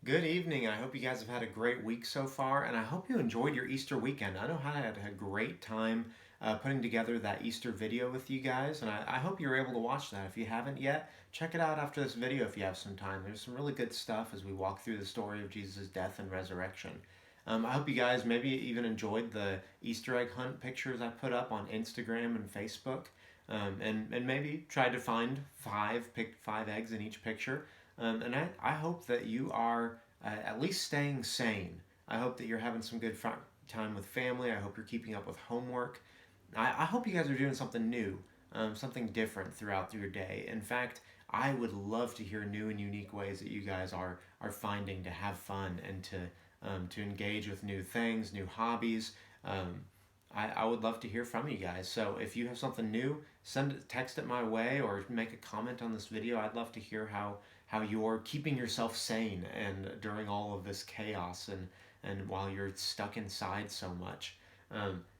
Good evening. I hope you guys have had a great week so far, and I hope you enjoyed your Easter weekend. I know I had a great time putting together that Easter video with you guys, and I hope you're able to watch that. If you haven't yet, check it out after this video if you have some time. There's some really good stuff as we walk through the story of Jesus' death and resurrection. I hope you guys maybe even enjoyed the Easter egg hunt pictures I put up on Instagram and Facebook, and maybe tried to find pick five eggs in each picture. And I hope that you are at least staying sane. I hope that you're having some good time with family. I hope you're keeping up with homework. I hope you guys are doing something new, something different throughout your day. In fact, I would love to hear new and unique ways that you guys are finding to have fun and to engage with new things, new hobbies. I would love to hear from you guys. So if you have something new, text it my way or make a comment on this video. I'd love to hear how you're keeping yourself sane and during all of this chaos and while you're stuck inside so much.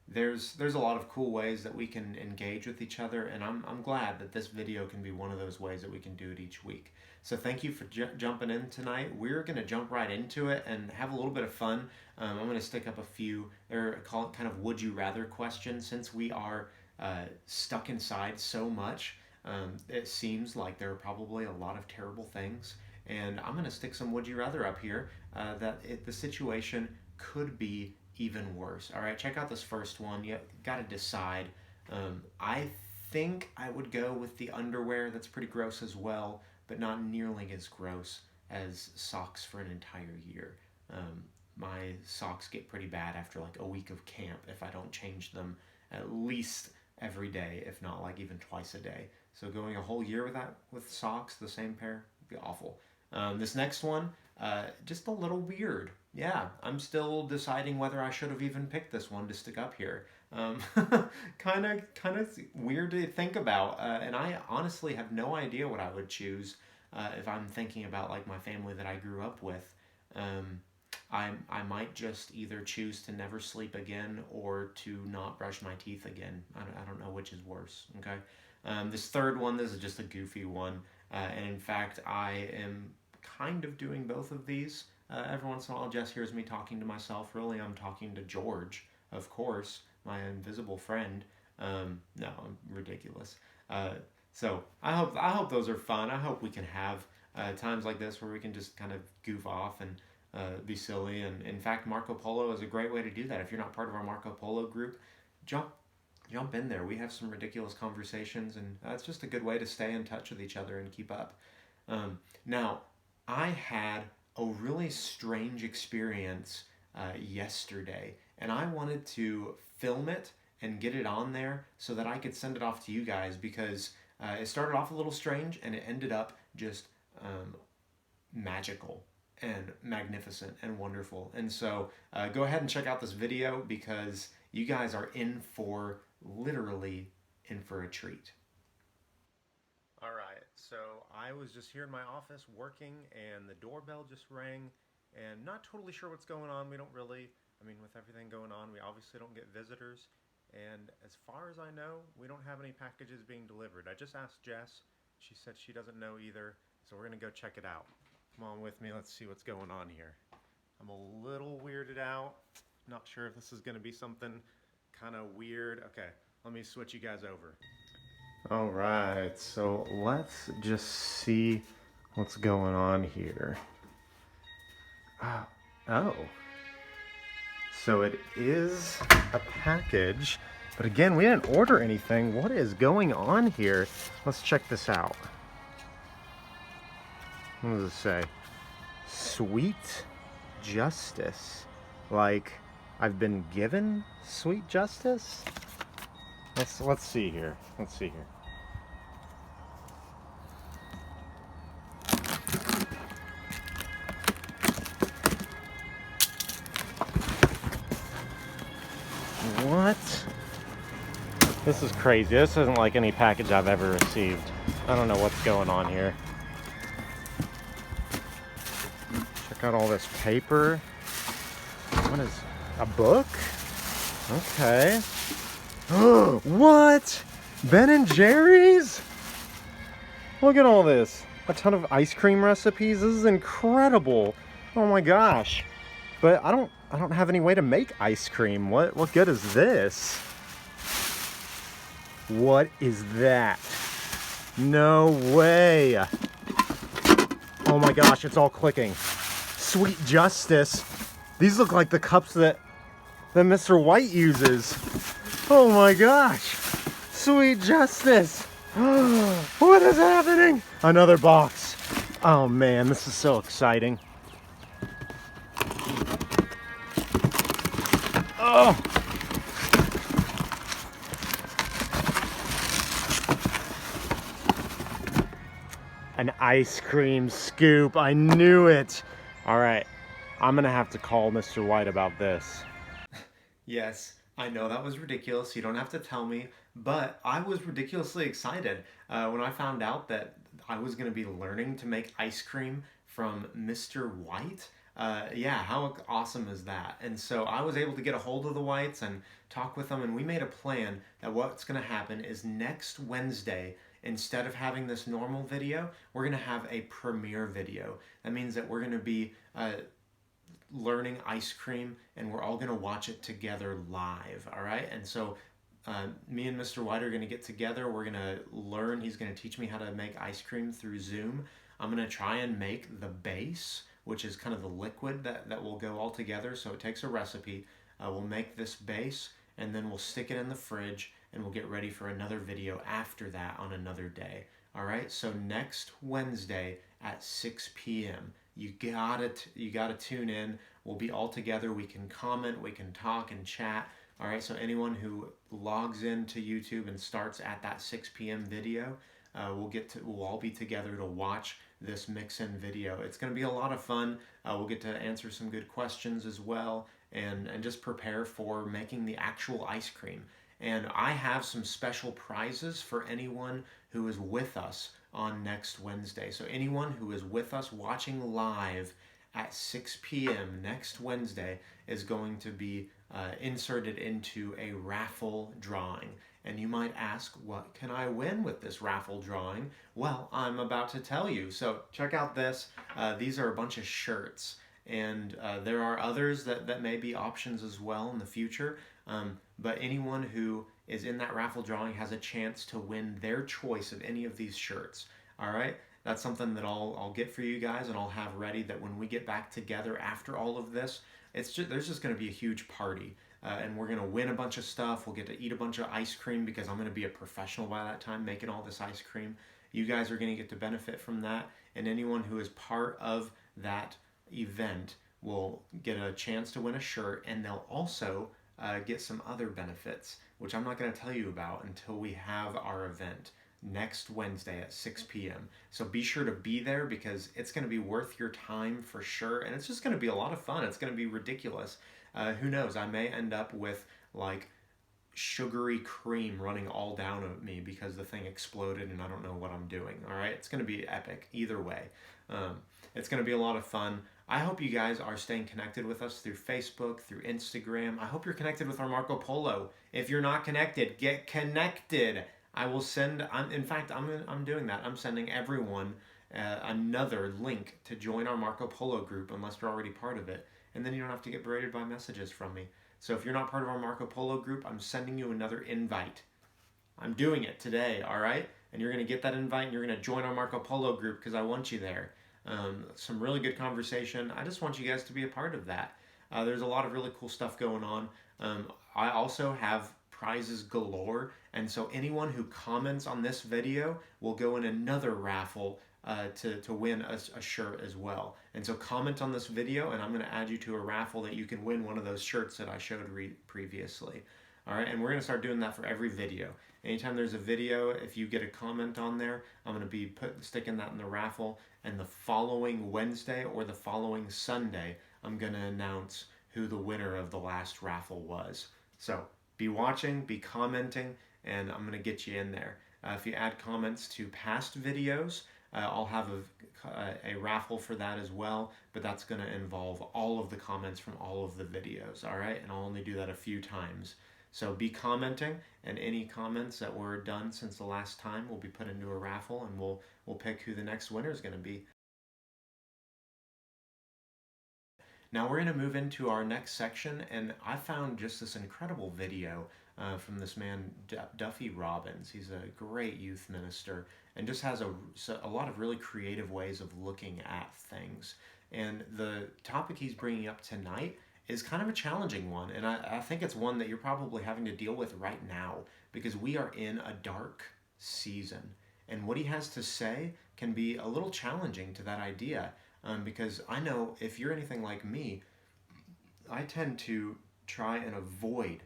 There's a lot of cool ways that we can engage with each other, and I'm glad that this video can be one of those ways that we can do it each week. So thank you for jumping in tonight. We're going to jump right into it and have a little bit of fun. I'm going to stick up a few, or call it kind of would you rather questions, since we are stuck inside so much. It seems like there are probably a lot of terrible things, and I'm going to stick some would you rather up here the situation could be even worse. All right, check out this first one. You got to decide. I think I would go with the underwear. That's pretty gross as well, but not nearly as gross as socks for an entire year. My socks get pretty bad after like a week of camp if I don't change them at least every day, if not like even twice a day. So going a whole year with socks, the same pair, would be awful. This next one, just a little weird. Yeah, I'm still deciding whether I should have even picked this one to stick up here. Kind of weird to think about, and I honestly have no idea what I would choose if I'm thinking about like my family that I grew up with. I might just either choose to never sleep again or to not brush my teeth again. I don't know which is worse. Okay. This third one, this is just a goofy one, and in fact, I am kind of doing both of these. Every once in a while, Jess hears me talking to myself. Really, I'm talking to George, of course, my invisible friend. No, I'm ridiculous. So I hope those are fun. I hope we can have times like this where we can just kind of goof off and be silly. And in fact, Marco Polo is a great way to do that. If you're not part of our Marco Polo group, jump in there. We have some ridiculous conversations, and it's just a good way to stay in touch with each other and keep up. Now, I had a really strange experience yesterday, and I wanted to film it and get it on there so that I could send it off to you guys, because it started off a little strange and it ended up just magical and magnificent and wonderful. And so go ahead and check out this video, because you guys are literally in for a treat. All right, so I was just here in my office working, and the doorbell just rang, and not totally sure what's going on. We don't really, with everything going on, we obviously don't get visitors, and as far as I know, we don't have any packages being delivered. I just asked Jess. She said she doesn't know either, so we're going to go check it out. Come on with me, let's see what's going on here. I'm a little weirded out. Not sure if this is going to be something kind of weird. Okay, let me switch you guys over. All right, so let's just see what's going on here. Oh, so it is a package, but again, we didn't order anything. What is going on here? Let's check this out. What does it say? Sweet justice. Like, I've been given sweet justice? Let's see here. Let's see here. What? This is crazy. This isn't like any package I've ever received. I don't know what's going on here. Check out all this paper. What is a book? Okay. What? Ben and Jerry's? Look at all this. A ton of ice cream recipes. This is incredible. Oh my gosh. But I don't have any way to make ice cream. What good is this? What is that? No way. Oh my gosh, it's all clicking. Sweet Justice. These look like the cups that Mr. White uses. Oh my gosh. Sweet Justice. What is happening? Another box. Oh man, this is so exciting. Oh. An ice cream scoop. I knew it. All right. I'm going to have to call Mr. White about this. Yes, I know that was ridiculous. You don't have to tell me, but I was ridiculously excited when I found out that I was going to be learning to make ice cream from Mr. White. Yeah, how awesome is that? And so I was able to get a hold of the Whites and talk with them, and we made a plan that what's going to happen is next Wednesday, instead of having this normal video, we're going to have a premiere video. That means that we're going to be learning ice cream, and we're all going to watch it together live, all right? And so me and Mr. White are going to get together. We're going to learn. He's going to teach me how to make ice cream through Zoom. I'm going to try and make the base, which is kind of the liquid that will go all together. So it takes a recipe. We'll make this base, and then we'll stick it in the fridge, and we'll get ready for another video after that on another day. All right, so next Wednesday at 6 p.m. You gotta tune in. We'll be all together. We can comment, we can talk and chat. All right, so anyone who logs into YouTube and starts at that 6 p.m. video, we'll all be together to watch this mix-in video. It's going to be a lot of fun. We'll get to answer some good questions as well, and just prepare for making the actual ice cream. And I have some special prizes for anyone who is with us on next Wednesday. So anyone who is with us watching live at 6 p.m. next Wednesday is going to be inserted into a raffle drawing. And you might ask, what can I win with this raffle drawing? Well, I'm about to tell you. So check out this. These are a bunch of shirts. And there are others that may be options as well in the future. But anyone who is in that raffle drawing has a chance to win their choice of any of these shirts. All right? That's something that I'll get for you guys, and I'll have ready that when we get back together after all of this, there's just going to be a huge party. And we're going to win a bunch of stuff. We'll get to eat a bunch of ice cream because I'm going to be a professional by that time making all this ice cream. You guys are going to get to benefit from that. And anyone who is part of that event will get a chance to win a shirt, and they'll also get some other benefits, which I'm not going to tell you about until we have our event next Wednesday at 6 p.m. So be sure to be there because it's going to be worth your time for sure, and it's just going to be a lot of fun. It's going to be ridiculous. Who knows? I may end up with like sugary cream running all down at me because the thing exploded and I don't know what I'm doing. All right, it's going to be epic either way. It's going to be a lot of fun. I hope you guys are staying connected with us through Facebook, through Instagram. I hope you're connected with our Marco Polo. If you're not connected, get connected. I will send. In fact, I'm doing that. I'm sending everyone another link to join our Marco Polo group unless you're already part of it, and then you don't have to get berated by messages from me. So if you're not part of our Marco Polo group, I'm sending you another invite. I'm doing it today, all right? And you're going to get that invite, and you're going to join our Marco Polo group because I want you there. Some really good conversation. I just want you guys to be a part of that. There's a lot of really cool stuff going on. I also have prizes galore, and so anyone who comments on this video will go in another raffle to win a shirt as well. And so comment on this video, and I'm going to add you to a raffle that you can win one of those shirts that I showed previously. All right, and we're going to start doing that for every video. Anytime there's a video, if you get a comment on there, I'm going to be sticking that in the raffle. And the following Wednesday or the following Sunday, I'm going to announce who the winner of the last raffle was. So be watching, be commenting, and I'm going to get you in there. If you add comments to past videos, I'll have a raffle for that as well, but that's going to involve all of the comments from all of the videos, all right? And I'll only do that a few times. So be commenting, and any comments that were done since the last time will be put into a raffle, and we'll pick who the next winner is going to be. Now we're going to move into our next section, and I found just this incredible video from this man, Duffy Robbins. He's a great youth minister and just has a lot of really creative ways of looking at things. And the topic he's bringing up tonight is kind of a challenging one, and I think it's one that you're probably having to deal with right now because we are in a dark season. And what he has to say can be a little challenging to that idea because I know if you're anything like me, I tend to try and avoid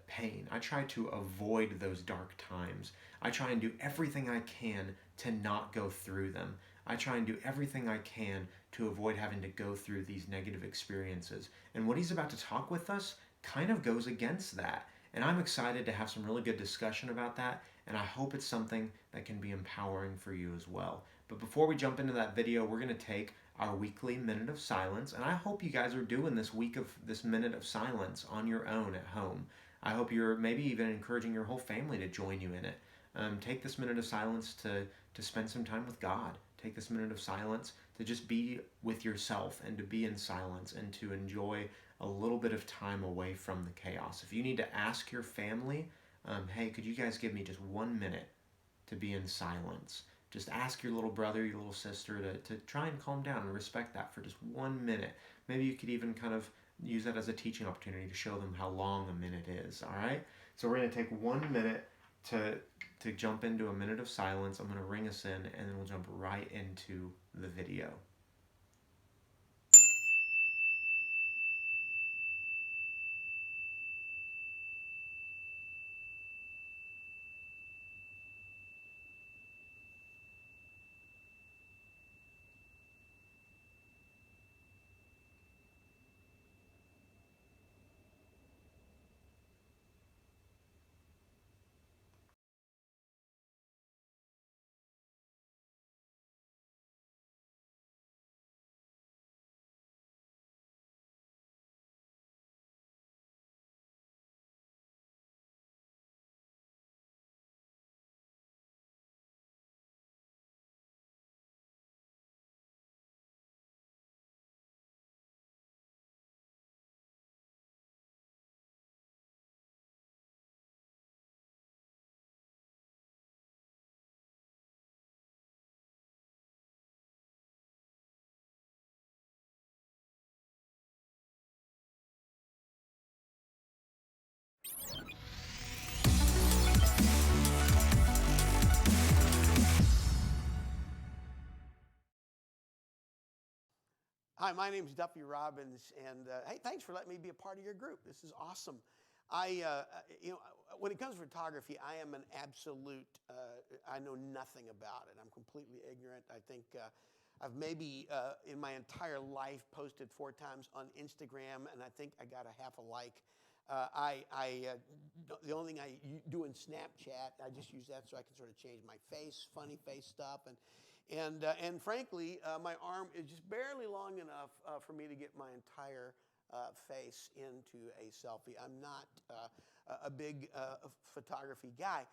pain. I try to avoid those dark times. I try and do everything I can to not go through them. I try and do everything I can to avoid having to go through these negative experiences. And what he's about to talk with us kind of goes against that. And I'm excited to have some really good discussion about that. And I hope it's something that can be empowering for you as well. But before we jump into that video, we're going to take our weekly minute of silence. And I hope you guys are doing this minute of silence on your own at home. I hope you're maybe even encouraging your whole family to join you in it. Take this minute of silence to spend some time with God. Take this minute of silence to just be with yourself and to be in silence and to enjoy a little bit of time away from the chaos. If you need to ask your family, hey, could you guys give me just 1 minute to be in silence? Just ask your little brother, your little sister to try and calm down and respect that for just 1 minute. Maybe you could even kind of use that as a teaching opportunity to show them how long a minute is, all right? So we're going to take 1 minute to jump into a minute of silence. I'm going to ring us in, and then we'll jump right into the video. Hi, my name is Duffy Robbins, and hey, thanks for letting me be a part of your group. This is awesome. When it comes to photography, I am an absolute, I know nothing about it. I'm completely ignorant. I think I've maybe in my entire life posted 4 times on Instagram, and I think I got a half a like. The only thing I do in Snapchat, I just use that so I can sort of change my face, funny face stuff, and frankly, my arm is just barely long enough for me to get my entire face into a selfie. I'm not a big photography guy.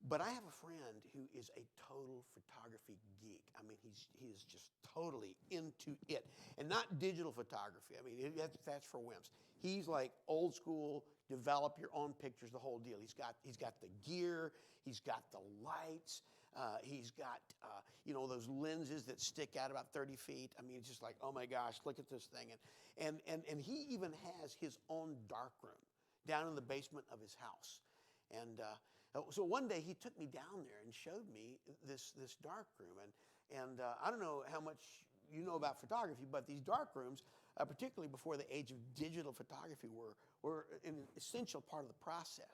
But I have a friend who is a total photography geek. I mean, he is just totally into it. And not digital photography. I mean, that's for wimps. He's like old school, develop your own pictures, the whole deal. He's got the gear, he's got the lights, he's got those lenses that stick out about 30 feet. I mean, it's just like, oh my gosh, look at this thing. And he even has his own darkroom down in the basement of his house. And so one day he took me down there and showed me this dark room. And I don't know how much you know about photography, but these dark rooms, particularly before the age of digital photography, were an essential part of the process.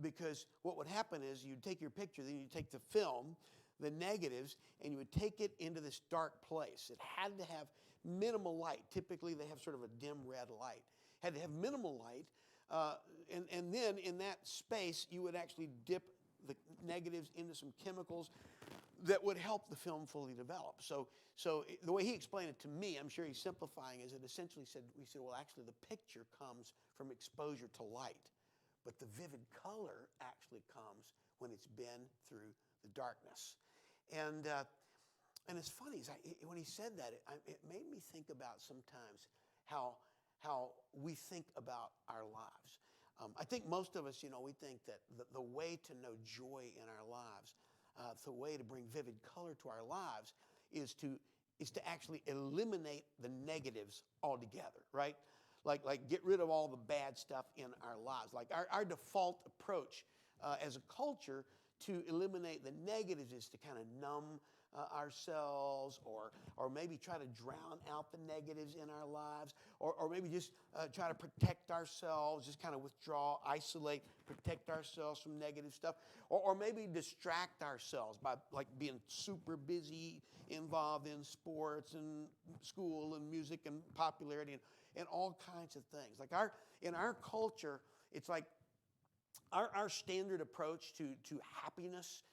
Because what would happen is you'd take your picture, then you'd take the film, the negatives, and you would take it into this dark place. It had to have minimal light. Typically they have sort of a dim red light. Had to have minimal light. And then in that space, you would actually dip the negatives into some chemicals that would help the film fully develop. So the way he explained it to me, I'm sure he's simplifying, is it essentially said, well, actually the picture comes from exposure to light, but the vivid color actually comes when it's been through the darkness. And And it's funny, when he said that, it made me think about sometimes how, how we think about our lives. I think most of us, we think that the way to know joy in our lives, the way to bring vivid color to our lives is to actually eliminate the negatives altogether, right? Like get rid of all the bad stuff in our lives. Like our default approach as a culture to eliminate the negatives is to kind of numb ourselves, or maybe try to drown out the negatives in our lives, or maybe just try to protect ourselves, just kind of withdraw, isolate, protect ourselves from negative stuff, or maybe distract ourselves by like being super busy, involved in sports and school and music and popularity and all kinds of things. Like in our culture, it's like our standard approach to happiness,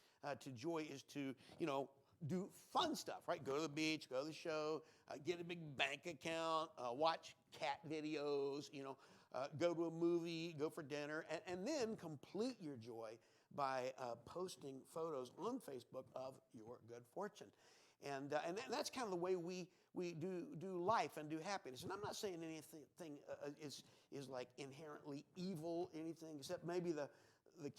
to joy, is to, do fun stuff, right? Go to the beach, go to the show, get a big bank account, watch cat videos, go to a movie, go for dinner, and then complete your joy by posting photos on Facebook of your good fortune. And that's kind of the way we do life and do happiness. And I'm not saying anything is like inherently evil, anything, except maybe the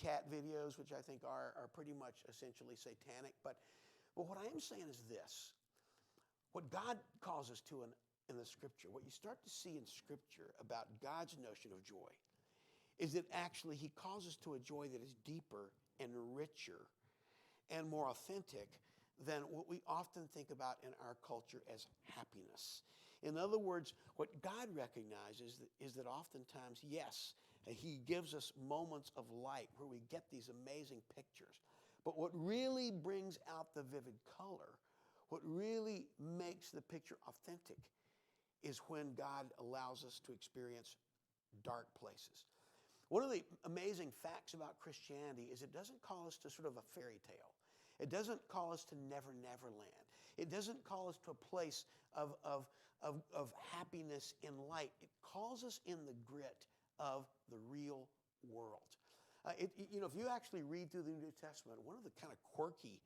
cat videos, which I think are pretty much essentially satanic. But what I am saying is this. What God calls us to in the Scripture, what you start to see in Scripture about God's notion of joy, is that actually He calls us to a joy that is deeper and richer and more authentic than what we often think about in our culture as happiness. In other words, what God recognizes is that oftentimes, yes, He gives us moments of light where we get these amazing pictures. But what really brings out the vivid color, what really makes the picture authentic, is when God allows us to experience dark places. One of the amazing facts about Christianity is it doesn't call us to sort of a fairy tale. It doesn't call us to Never Land. It doesn't call us to a place of happiness in light. It calls us in the grit of the real world. If you actually read through the New Testament, one of the kind of quirky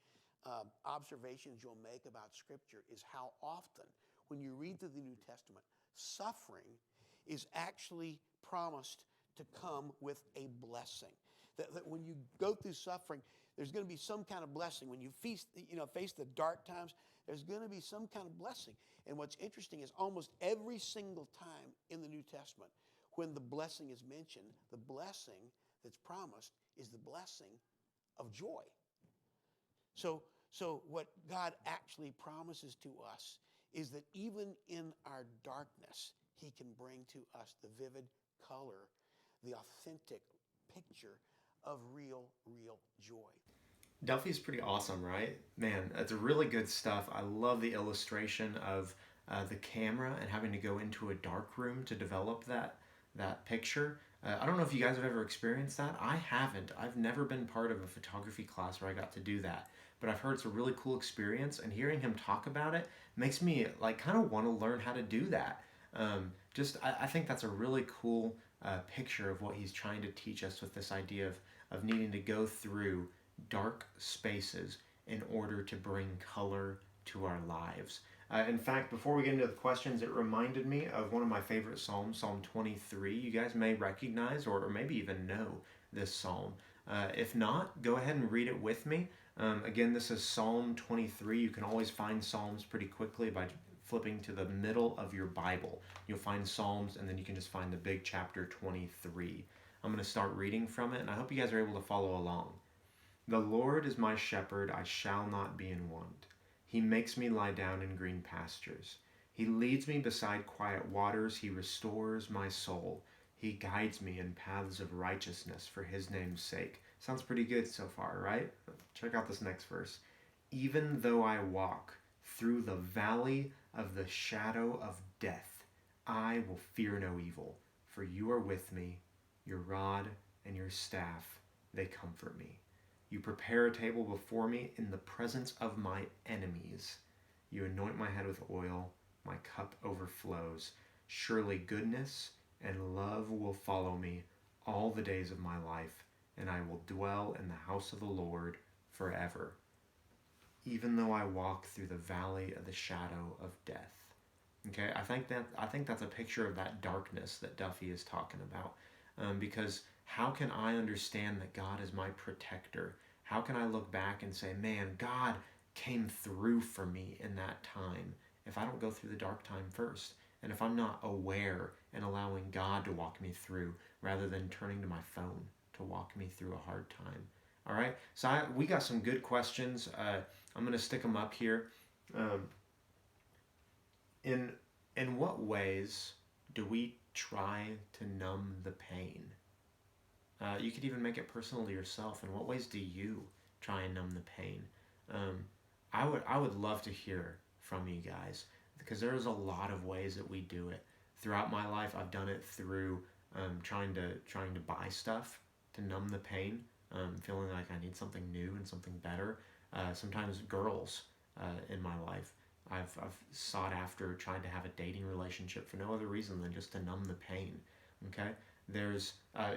observations you'll make about Scripture is how often, when you read through the New Testament, suffering is actually promised to come with a blessing. That when you go through suffering, there's going to be some kind of blessing. When you face the dark times, there's going to be some kind of blessing. And what's interesting is almost every single time in the New Testament, when the blessing is mentioned, the blessing that's promised is the blessing of joy. So what God actually promises to us is that even in our darkness, He can bring to us the vivid color, the authentic picture of real joy. Duffy's pretty awesome, right? Man, that's really good stuff. I love the illustration of the camera and having to go into a dark room to develop that picture. I don't know if you guys have ever experienced that. I haven't. I've never been part of a photography class where I got to do that. But I've heard it's a really cool experience, and hearing him talk about it makes me like kind of want to learn how to do that. I think that's a really cool picture of what he's trying to teach us with this idea of needing to go through dark spaces in order to bring color to our lives. In fact, before we get into the questions, it reminded me of one of my favorite Psalms, Psalm 23. You guys may recognize or maybe even know this Psalm. If not, go ahead and read it with me. Again, this is Psalm 23. You can always find Psalms pretty quickly by flipping to the middle of your Bible. You'll find Psalms, and then you can just find the big chapter 23. I'm going to start reading from it, and I hope you guys are able to follow along. The Lord is my shepherd, I shall not be in want. He makes me lie down in green pastures. He leads me beside quiet waters. He restores my soul. He guides me in paths of righteousness for His name's sake. Sounds pretty good so far, right? Check out this next verse. Even though I walk through the valley of the shadow of death, I will fear no evil, for You are with me. Your rod and Your staff, they comfort me. You prepare a table before me in the presence of my enemies. You anoint my head with oil. My cup overflows. Surely goodness and love will follow me all the days of my life, and I will dwell in the house of the Lord forever. even though I walk through the valley of the shadow of death. Okay, I think that's a picture of that darkness that Duffy is talking about. Because how can I understand that God is my protector? How can I look back and say, man, God came through for me in that time if I don't go through the dark time first? And if I'm not aware and allowing God to walk me through rather than turning to my phone to walk me through a hard time. All right, so we got some good questions. I'm going to stick them up here. Um, in in what ways do we try to numb the pain? You could even make it personal to yourself. In what ways do you try and numb the pain? Um, I would love to hear from you guys because there's a lot of ways that we do it. Throughout my life, I've done it through trying to buy stuff to numb the pain, feeling like I need something new and something better. Sometimes girls in my life, I've sought after trying to have a dating relationship for no other reason than just to numb the pain. Okay, there's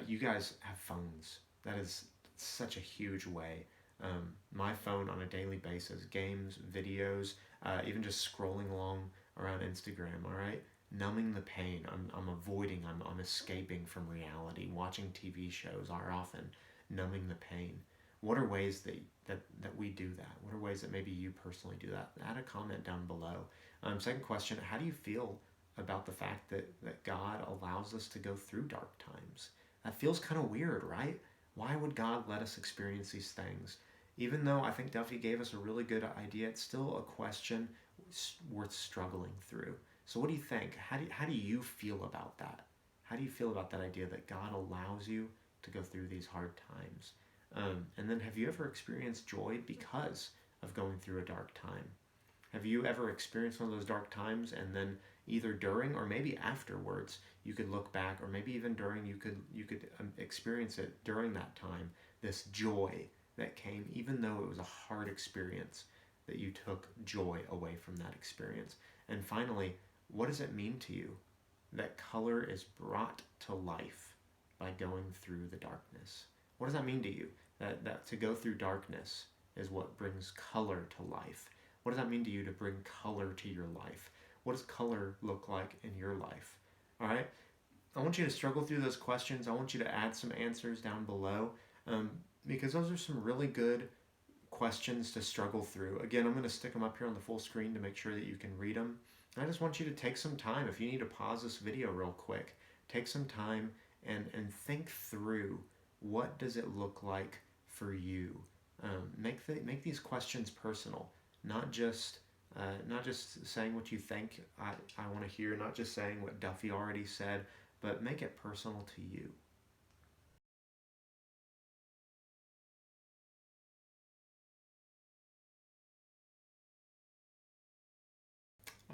you guys have phones. That is such a huge way. My phone on a daily basis, games, videos, even just scrolling along around Instagram. All right, numbing the pain. I'm avoiding. I'm escaping from reality. Watching TV shows are often numbing the pain. What are ways that we do that? What are ways that maybe you personally do that? Add a comment down below. Second question: how do you feel about the fact that God allows us to go through dark times? That feels kind of weird, right? Why would God let us experience these things? Even though I think Duffy gave us a really good idea, it's still a question worth struggling through. So what do you think? How do you feel about that? How do you feel about that idea that God allows you to go through these hard times? And then have you ever experienced joy because of going through a dark time? Have you ever experienced one of those dark times and then either during or maybe afterwards you could look back, or maybe even during you could experience it during that time, this joy that came even though it was a hard experience, that you took joy away from that experience? And finally, what does it mean to you that color is brought to life by going through the darkness? What does that mean to you? That to go through darkness is what brings color to life. What does that mean to you to bring color to your life? What does color look like in your life? All right. I want you to struggle through those questions. I want you to add some answers down below, because those are some really good questions to struggle through. Again, I'm going to stick them up here on the full screen to make sure that you can read them. And I just want you to take some time. If you need to pause this video real quick, take some time and think through, what does it look like for you? Make these questions personal, not just saying what you think I want to hear, not just saying what Duffy already said, but make it personal to you.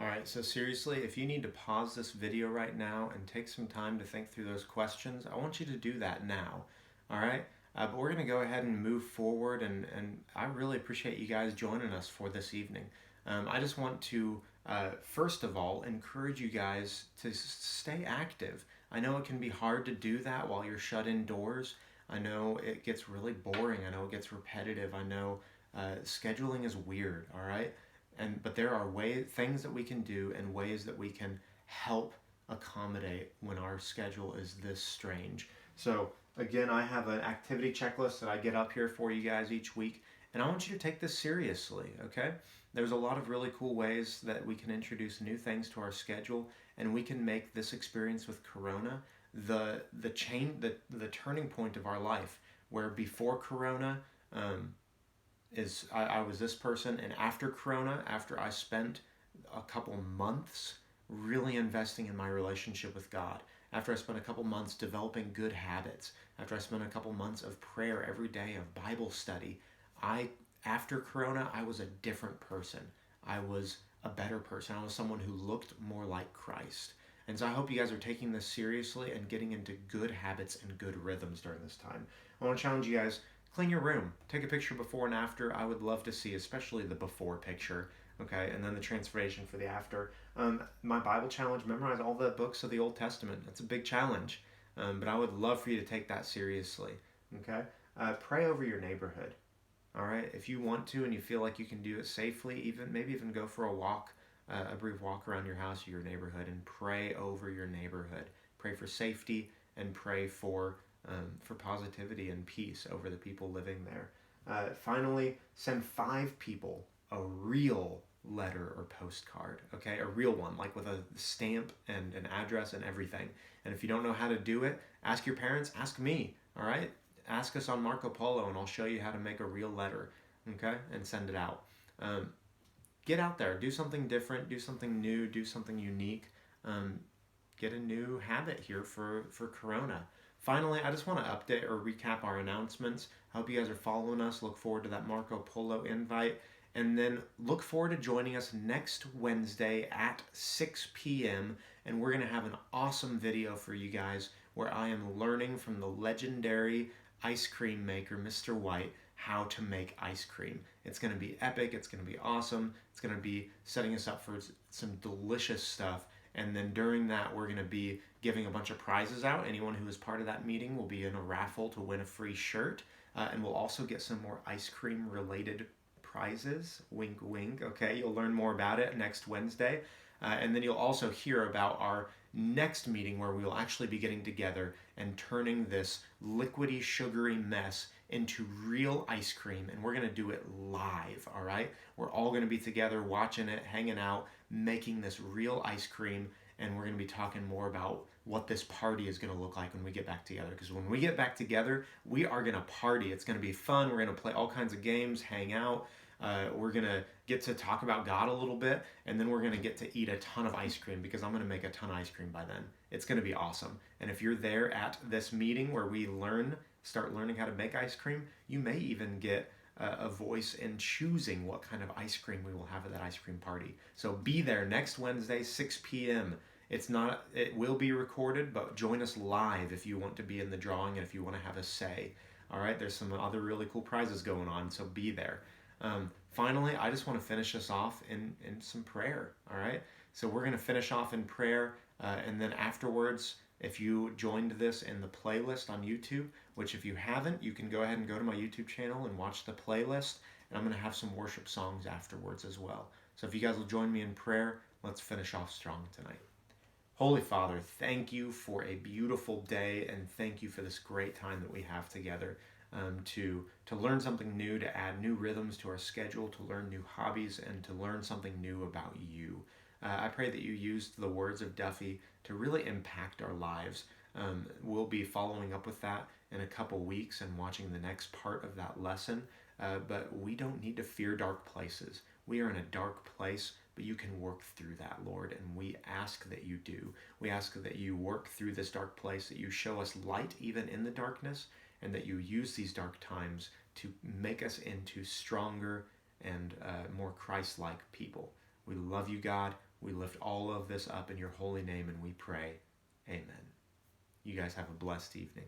All right, so seriously, if you need to pause this video right now and take some time to think through those questions, I want you to do that now. All right, but we're going to go ahead and move forward, and I really appreciate you guys joining us for this evening. I just want to, first of all, encourage you guys to stay active. I know it can be hard to do that while you're shut indoors. I know it gets really boring. I know it gets repetitive. I know scheduling is weird, all right? But there are things that we can do and ways that we can help accommodate when our schedule is this strange. So again, I have an activity checklist that I get up here for you guys each week, and I want you to take this seriously, okay? There's a lot of really cool ways that we can introduce new things to our schedule, and we can make this experience with Corona the turning point of our life, where before Corona, I was this person, and after Corona, after I spent a couple months really investing in my relationship with God, after I spent a couple months developing good habits, after I spent a couple months of prayer every day, of Bible study, after Corona, I was a different person. I was a better person. I was someone who looked more like Christ. And so I hope you guys are taking this seriously and getting into good habits and good rhythms during this time. I want to challenge you guys, clean your room. Take a picture before and after. I would love to see, especially the before picture, okay? And then the transformation for the after. My Bible challenge, memorize all the books of the Old Testament. That's a big challenge, but I would love for you to take that seriously, okay? Pray over your neighborhood. All right, if you want to and you feel like you can do it safely, maybe even go for a walk, a brief walk around your house or your neighborhood, and pray over your neighborhood. Pray for safety and pray for positivity and peace over the people living there. Finally, send 5 people a real letter or postcard, okay? A real one, like with a stamp and an address and everything. And if you don't know how to do it, ask your parents, ask me, all right? Ask us on Marco Polo and I'll show you how to make a real letter, okay? And send it out. Um, get out there, do something different, do something new, do something unique. Um, get a new habit here for Corona. Finally, I just want to update or recap our announcements. I hope you guys are following us. Look forward to that Marco Polo invite. And then look forward to joining us next Wednesday at 6 p.m. And we're going to have an awesome video for you guys where I am learning from the legendary ice cream maker, Mr. White, how to make ice cream. It's going to be epic. It's going to be awesome. It's going to be setting us up for some delicious stuff. And then during that, we're going to be giving a bunch of prizes out. Anyone who is part of that meeting will be in a raffle to win a free shirt. And we'll also get some more ice cream related prizes. Wink, wink. Okay, you'll learn more about it next Wednesday. And then you'll also hear about our next meeting where we will actually be getting together and turning this liquidy, sugary mess into real ice cream. And we're going to do it live, all right? We're all going to be together watching it, hanging out, making this real ice cream. And we're going to be talking more about what this party is going to look like when we get back together. Because when we get back together, we are going to party. It's going to be fun. We're going to play all kinds of games, hang out. We're going to get to talk about God a little bit, and then we're going to get to eat a ton of ice cream because I'm going to make a ton of ice cream by then. It's going to be awesome. And if you're there at this meeting where we start learning how to make ice cream, you may even get a voice in choosing what kind of ice cream we will have at that ice cream party. So be there next Wednesday, 6 p.m. It will be recorded, but join us live if you want to be in the drawing and if you want to have a say. All right, there's some other really cool prizes going on, so be there. Finally, I just want to finish us off in some prayer, all right? So we're going to finish off in prayer, and then afterwards, if you joined this in the playlist on YouTube, which if you haven't, you can go ahead and go to my YouTube channel and watch the playlist, and I'm going to have some worship songs afterwards as well. So if you guys will join me in prayer, let's finish off strong tonight. Holy Father, thank you for a beautiful day, and thank you for this great time that we have together. To learn something new, to add new rhythms to our schedule, to learn new hobbies, and to learn something new about you. I pray that you used the words of Duffy to really impact our lives. We'll be following up with that in a couple weeks and watching the next part of that lesson. But we don't need to fear dark places. We are in a dark place, but you can work through that, Lord, and we ask that you do. We ask that you work through this dark place, that you show us light even in the darkness, and that you use these dark times to make us into stronger and more Christ-like people. We love you, God. We lift all of this up in your holy name, and we pray, amen. You guys have a blessed evening.